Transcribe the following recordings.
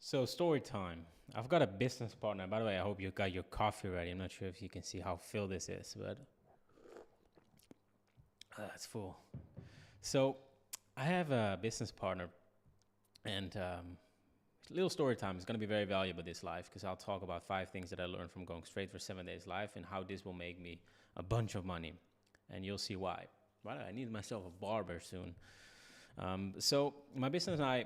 So story time. I've got a business partner. By the way, I hope you got your coffee ready. I'm not sure if you can see how filled this is, but it's full. So I have a business partner, and little story time is going to be very valuable this life because I'll talk about 5 things that I learned from going straight for 7 days life and how this will make me a bunch of money, and you'll see why. Right, I need myself a barber soon. So my business and I,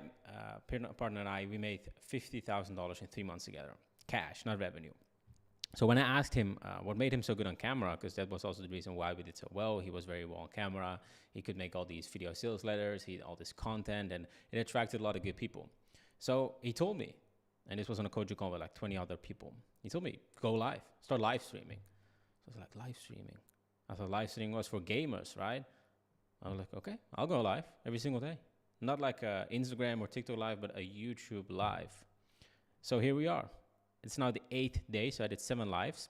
partner and I, we made $50,000 in 3 months together, cash, not revenue. So when I asked him what made him so good on camera, because that was also the reason why we did so well, he was very well on camera. He could make all these video sales letters, he had all this content, and it attracted a lot of good people. So he told me, and this was on a coaching call with like 20 other people. He told me, go live, start live streaming. So I was like, live streaming? I thought live streaming was for gamers, right? I was like, okay, I'll go live every single day. Not like a Instagram or TikTok live, but a YouTube live. So here we are. It's now the 8th day, so I did 7 lives.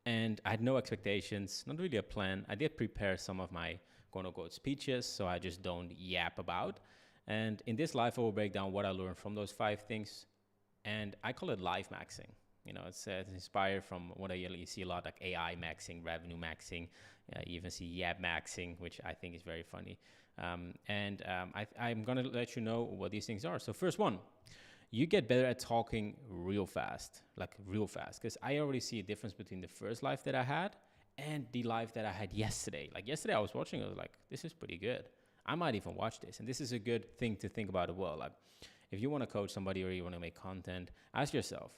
And I had no expectations, not really a plan. I did prepare some of my quote-unquote speeches, so I just don't yap about. And in this live, I will break down what I learned from those 5 things. And I call it live maxing. You know, it's inspired from what you see a lot, like AI maxing, revenue maxing. You even see yap maxing, which I think is very funny. I'm going to let you know what these things are. So first one, you get better at talking real fast, because I already see a difference between the first life that I had and the life that I had yesterday. Like yesterday I was watching, I was like, this is pretty good. I might even watch this. And this is a good thing to think about as well. Like if you want to coach somebody or you want to make content, ask yourself,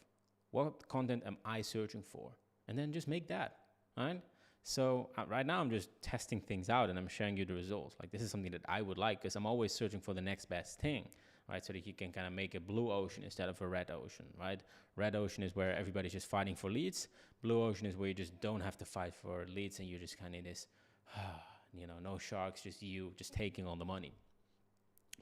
what content am I searching for? And then just make that, right? So right now I'm just testing things out and I'm sharing you the results. Like this is something that I would like because I'm always searching for the next best thing, right? So that you can kind of make a blue ocean instead of a red ocean, right? Red ocean is where everybody's just fighting for leads. Blue ocean is where you just don't have to fight for leads and you're just kind of in this, no sharks, just you just taking all the money.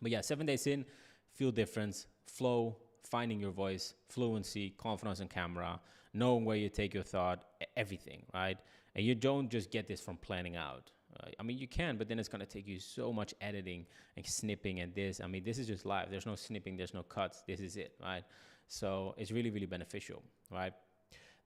But yeah, 7 days in, feel difference, flow, finding your voice, fluency, confidence on camera, knowing where you take your thought, everything, right? And you don't just get this from planning out. I mean, you can, but then it's going to take you so much editing and snipping and this. I mean, this is just live. There's no snipping. There's no cuts. This is it, right? So it's really, really beneficial, right?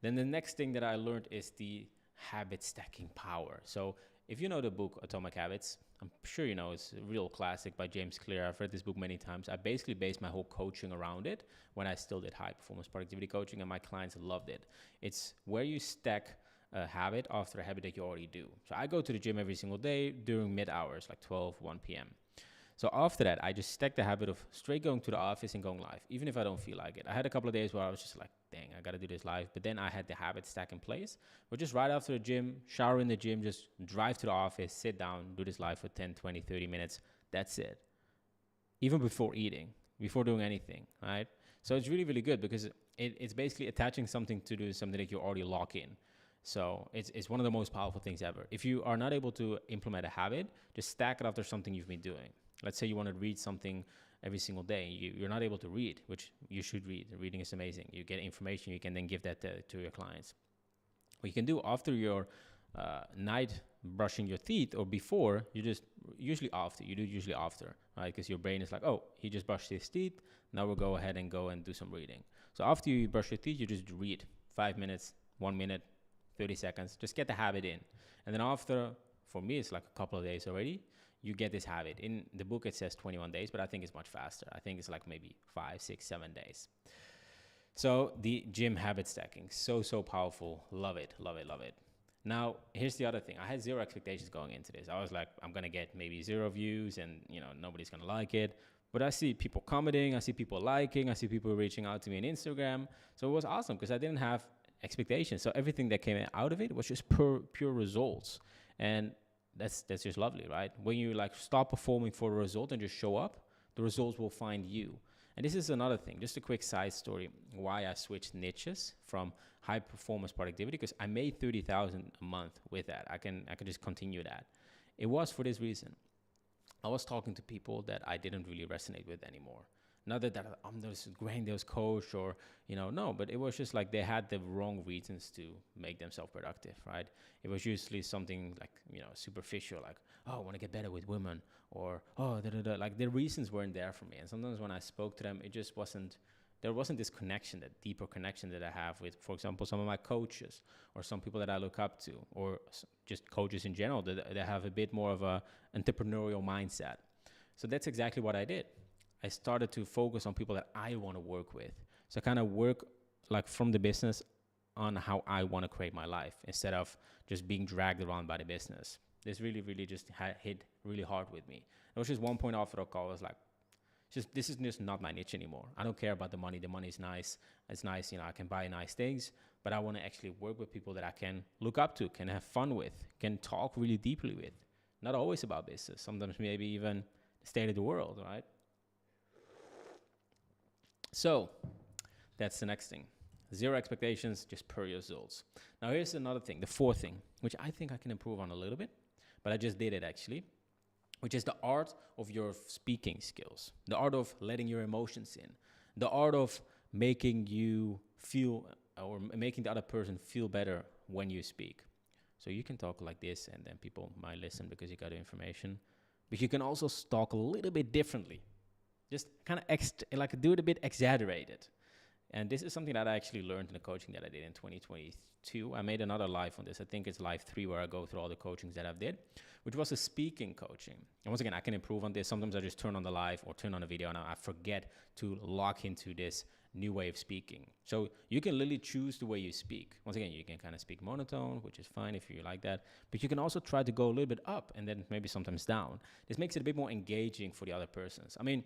Then the next thing that I learned is the habit stacking power. So if you know the book Atomic Habits, I'm sure you know it's a real classic by James Clear. I've read this book many times. I basically based my whole coaching around it when I still did high performance productivity coaching, and my clients loved it. It's where you stack a habit after a habit that you already do. So I go to the gym every single day during mid hours, like 12, 1 p.m. So after that, I just stack the habit of straight going to the office and going live, even if I don't feel like it. I had a couple of days where I was just like, dang, I got to do this live. But then I had the habit stack in place. But just right after the gym, shower in the gym, just drive to the office, sit down, do this live for 10, 20, 30 minutes. That's it. Even before eating, before doing anything, right? So it's really, really good because it's basically attaching something to do something that you already lock in. So it's one of the most powerful things ever. If you are not able to implement a habit, just stack it after something you've been doing. Let's say you want to read something every single day. You're not able to read, which you should read. Reading is amazing. You get information. You can then give that to your clients. What you can do after your night brushing your teeth or before, you just usually after, right? Because your brain is like, oh, he just brushed his teeth. Now we'll go ahead and do some reading. So after you brush your teeth, you just read 5 minutes, 1 minute, 30 seconds. Just get the habit in. And then after, for me, it's like a couple of days already, you get this habit. In the book, it says 21 days, but I think it's much faster. I think it's like maybe 5, 6, 7 days. So the gym habit stacking, so powerful. Love it. Now, here's the other thing. I had zero expectations going into this. I was like, I'm going to get maybe 0 views and, nobody's going to like it. But I see people commenting, I see people liking, I see people reaching out to me on Instagram. So it was awesome because I didn't have expectations. So everything that came out of it was just pure results. And that's just lovely, right? When you like stop performing for a result and just show up, the results will find you. And this is another thing, just a quick side story, why I switched niches from high performance productivity, because I made 30,000 a month with that. I can just continue that. It was for this reason. I was talking to people that I didn't really resonate with anymore. Not that I'm this grandiose coach or, no, but it was just like they had the wrong reasons to make themselves productive, right? It was usually something like, superficial, like, oh, I want to get better with women, or, oh, like the reasons weren't there for me. And sometimes when I spoke to them, it just wasn't there wasn't this connection, that deeper connection that I have with, for example, some of my coaches or some people that I look up to, or just coaches in general that have a bit more of a entrepreneurial mindset. So that's exactly what I did. I started to focus on people that I want to work with. So I kind of work like from the business on how I want to create my life instead of just being dragged around by the business. This really, really just hit really hard with me. It was just one point after the call, I was like, this is just not my niche anymore. I don't care about the money. The money is nice. It's nice, I can buy nice things, but I want to actually work with people that I can look up to, can have fun with, can talk really deeply with. Not always about business. Sometimes maybe even the state of the world, right? So that's the next thing. 0 expectations, just per results. Now here's another thing, the fourth thing, which I think I can improve on a little bit, but I just did it actually, which is the art of your speaking skills, the art of letting your emotions in, the art of making you feel, or making the other person feel better when you speak. So you can talk like this and then people might listen because you got the information, but you can also talk a little bit differently. Just kind of do it a bit exaggerated. And this is something that I actually learned in the coaching that I did in 2022. I made another live on this. I think it's live 3 where I go through all the coachings that I've did, which was a speaking coaching. And once again, I can improve on this. Sometimes I just turn on the live or turn on a video and I forget to lock into this new way of speaking. So you can literally choose the way you speak. Once again, you can kind of speak monotone, which is fine if you like that. But you can also try to go a little bit up and then maybe sometimes down. This makes it a bit more engaging for the other persons. I mean,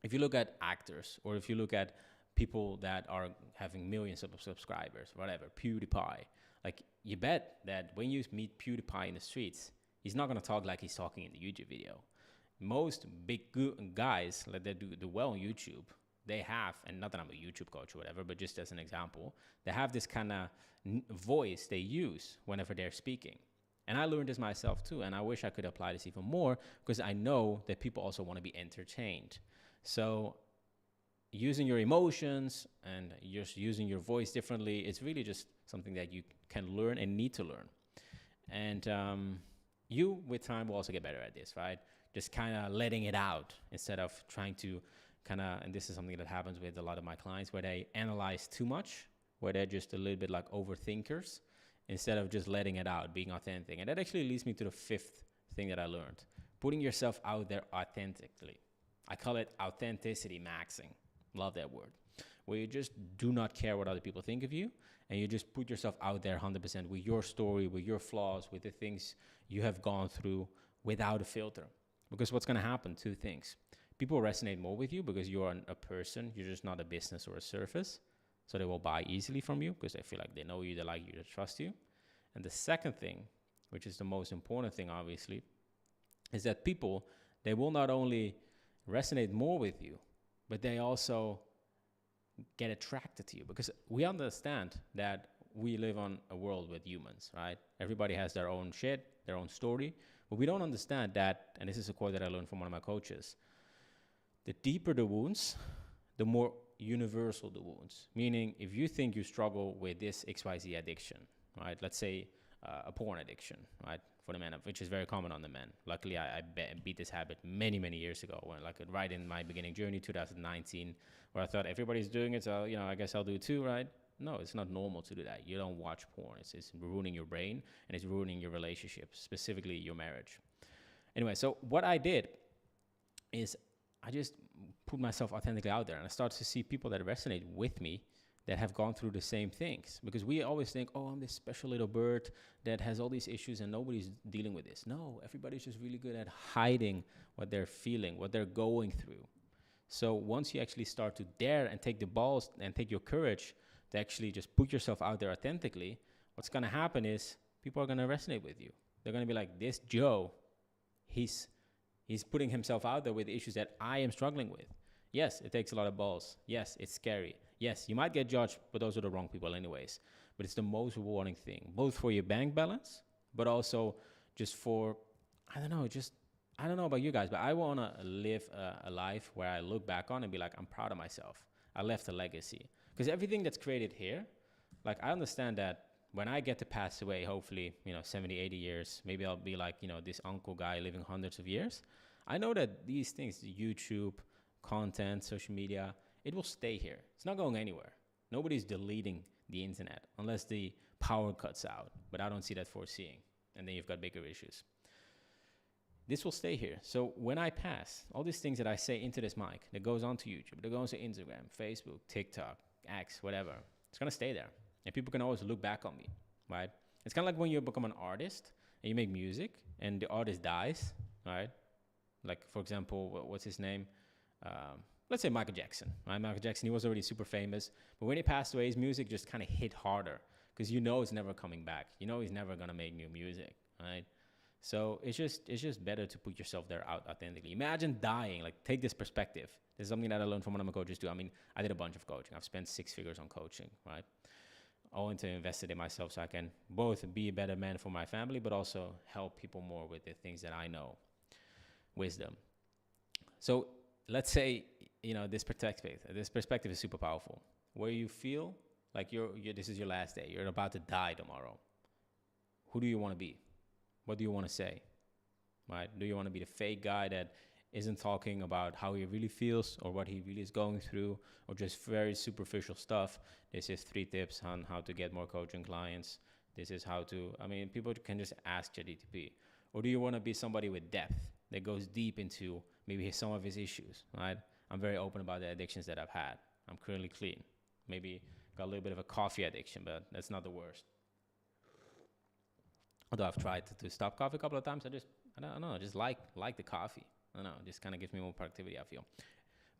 if you look at actors or if you look at people that are having millions of subscribers, whatever, PewDiePie, like you bet that when you meet PewDiePie in the streets, he's not going to talk like he's talking in the YouTube video. Most big guys that they do well on YouTube, they have, and not that I'm a YouTube coach or whatever, but just as an example, they have this kind of voice they use whenever they're speaking. And I learned this myself too, and I wish I could apply this even more because I know that people also want to be entertained. So using your emotions and just using your voice differently, it's really just something that you can learn and need to learn. And you, with time, will also get better at this, right? Just kind of letting it out instead of trying to and this is something that happens with a lot of my clients where they analyze too much, where they're just a little bit like overthinkers instead of just letting it out, being authentic. And that actually leads me to the 5th thing that I learned, putting yourself out there authentically. I call it authenticity maxing. Love that word. Where you just do not care what other people think of you, and you just put yourself out there 100% with your story, with your flaws, with the things you have gone through without a filter. Because what's going to happen? 2 things. People resonate more with you because you're a person. You're just not a business or a service. So they will buy easily from you because they feel like they know you, they like you, they trust you. And the second thing, which is the most important thing, obviously, is that people, they will not only resonate more with you, but they also get attracted to you because we understand that we live on a world with humans, right? Everybody has their own shit, their own story, but we don't understand that, and this is a quote that I learned from one of my coaches, the deeper the wounds, the more universal the wounds. Meaning, if you think you struggle with this XYZ addiction, right? Let's say a porn addiction, right? For the men, which is very common on the men. Luckily, I beat this habit many, many years ago, when right in my beginning journey, 2019, where I thought everybody's doing it, so I guess I'll do it too, right? No, it's not normal to do that. You don't watch porn. It's ruining your brain and it's ruining your relationship, specifically your marriage. Anyway, so what I did is I just put myself authentically out there, and I started to see people that resonate with me that have gone through the same things. Because we always think, oh, I'm this special little bird that has all these issues and nobody's dealing with this. No, everybody's just really good at hiding what they're feeling, what they're going through. So once you actually start to dare and take the balls and take your courage to actually just put yourself out there authentically, what's going to happen is people are going to resonate with you. They're going to be like, this Joe, he's putting himself out there with issues that I am struggling with. Yes, it takes a lot of balls. Yes, it's scary. Yes, you might get judged, but those are the wrong people anyways. But it's the most rewarding thing, both for your bank balance, but also just for, I don't know about you guys, but I want to live a life where I look back on and be like, I'm proud of myself. I left a legacy. Because everything that's created here, like I understand that when I get to pass away, hopefully, 70, 80 years, maybe I'll be like, this uncle guy living hundreds of years. I know that these things, YouTube, content, social media, it will stay here. It's not going anywhere. Nobody's deleting the internet unless the power cuts out, but I don't see that foreseeing. And then you've got bigger issues. This will stay here. So when I pass, all these things that I say into this mic, that goes onto YouTube, that goes to Instagram, Facebook, TikTok, X, whatever, it's going to stay there. And people can always look back on me, right? It's kind of like when you become an artist and you make music and the artist dies, right? Like, for example, what's his name? Let's say Michael Jackson, right? Michael Jackson, he was already super famous. But when he passed away, his music just kind of hit harder because you know it's never coming back. You know he's never going to make new music, right? So it's just better to put yourself there out authentically. Imagine dying. Like, take this perspective. This is something that I learned from one of my coaches too. I mean, I did a bunch of coaching. I've spent 6 figures on coaching, right? All into invested in myself so I can both be a better man for my family, but also help people more with the things that I know. Wisdom. So let's say, this perspective is super powerful. Where you feel like this is your last day. You're about to die tomorrow. Who do you want to be? What do you want to say, right? Do you want to be the fake guy that isn't talking about how he really feels or what he really is going through, or just very superficial stuff? This is 3 tips on how to get more coaching clients. This is how to, people can just ask ChatGPT. Or do you want to be somebody with depth that goes deep into maybe some of his issues, right? I'm very open about the addictions that I've had. I'm currently clean. Maybe got a little bit of a coffee addiction, but that's not the worst. Although I've tried to stop coffee a couple of times, I don't know, just like the coffee. I don't know, it just kind of gives me more productivity, I feel.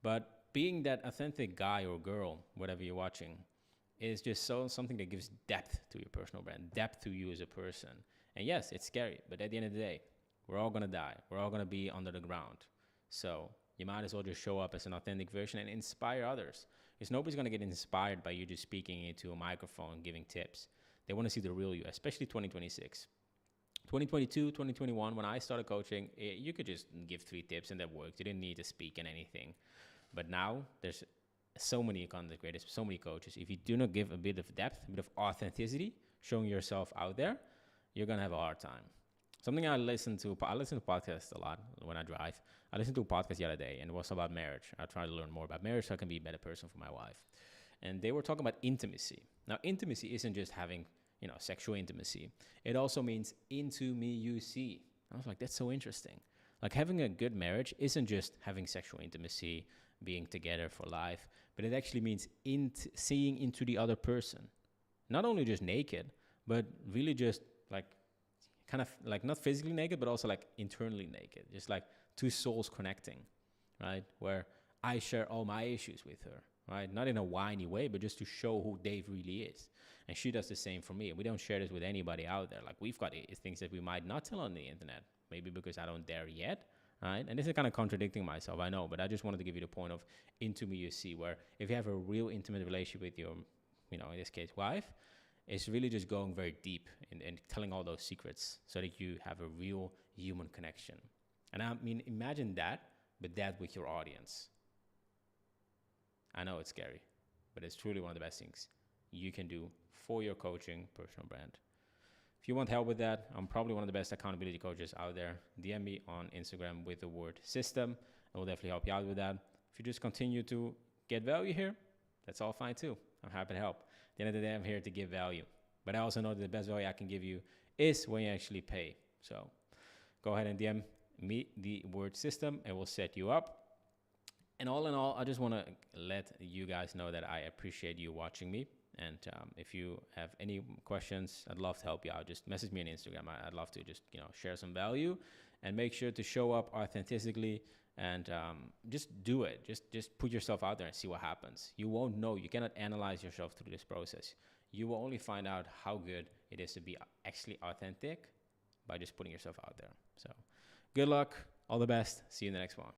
But being that authentic guy or girl, whatever you're watching, is just something that gives depth to your personal brand, depth to you as a person. And yes, it's scary, but at the end of the day, we're all going to die. We're all going to be under the ground. So you might as well just show up as an authentic version and inspire others. Because nobody's going to get inspired by you just speaking into a microphone, giving tips. They want to see the real you, especially 2026. 2022, 2021, when I started coaching, you could just give 3 tips and that worked. You didn't need to speak in anything. But now there's so many content creators, so many coaches. If you do not give a bit of depth, a bit of authenticity, showing yourself out there, you're going to have a hard time. Something I listen to podcasts a lot when I drive. I listened to a podcast the other day, and it was about marriage. I try to learn more about marriage so I can be a better person for my wife. And they were talking about intimacy. Now, intimacy isn't just having sexual intimacy. It also means into me you see. I was like, that's so interesting. Like, having a good marriage isn't just having sexual intimacy, being together for life, but it actually means seeing into the other person. Not only just naked, but really just like kind of like not physically naked, but also like internally naked. Just like 2 souls connecting, right? Where I share all my issues with her, right? Not in a whiny way, but just to show who Dave really is. And she does the same for me. We don't share this with anybody out there. Like, we've got things that we might not tell on the internet, maybe because I don't dare yet, right? And this is kind of contradicting myself, I know, but I just wanted to give you the point of into me you see, where if you have a real intimate relationship with your, in this case, wife, it's really just going very deep and telling all those secrets so that you have a real human connection. And I mean, imagine that, but that with your audience. I know it's scary, but it's truly one of the best things you can do for your coaching personal brand. If you want help with that, I'm probably one of the best accountability coaches out there. DM me on Instagram with the word system. I will definitely help you out with that. If you just continue to get value here, that's all fine too. I'm happy to help. At the end of the day, I'm here to give value. But I also know that the best value I can give you is when you actually pay. So go ahead and DM me the word system and we'll set you up. And all in all, I just want to let you guys know that I appreciate you watching me. And if you have any questions, I'd love to help you out. Just message me on Instagram. I'd love to just share some value, and make sure to show up authentically and just do it. Just put yourself out there and see what happens. You won't know. You cannot analyze yourself through this process. You will only find out how good it is to be actually authentic by just putting yourself out there. So good luck. All the best. See you in the next one.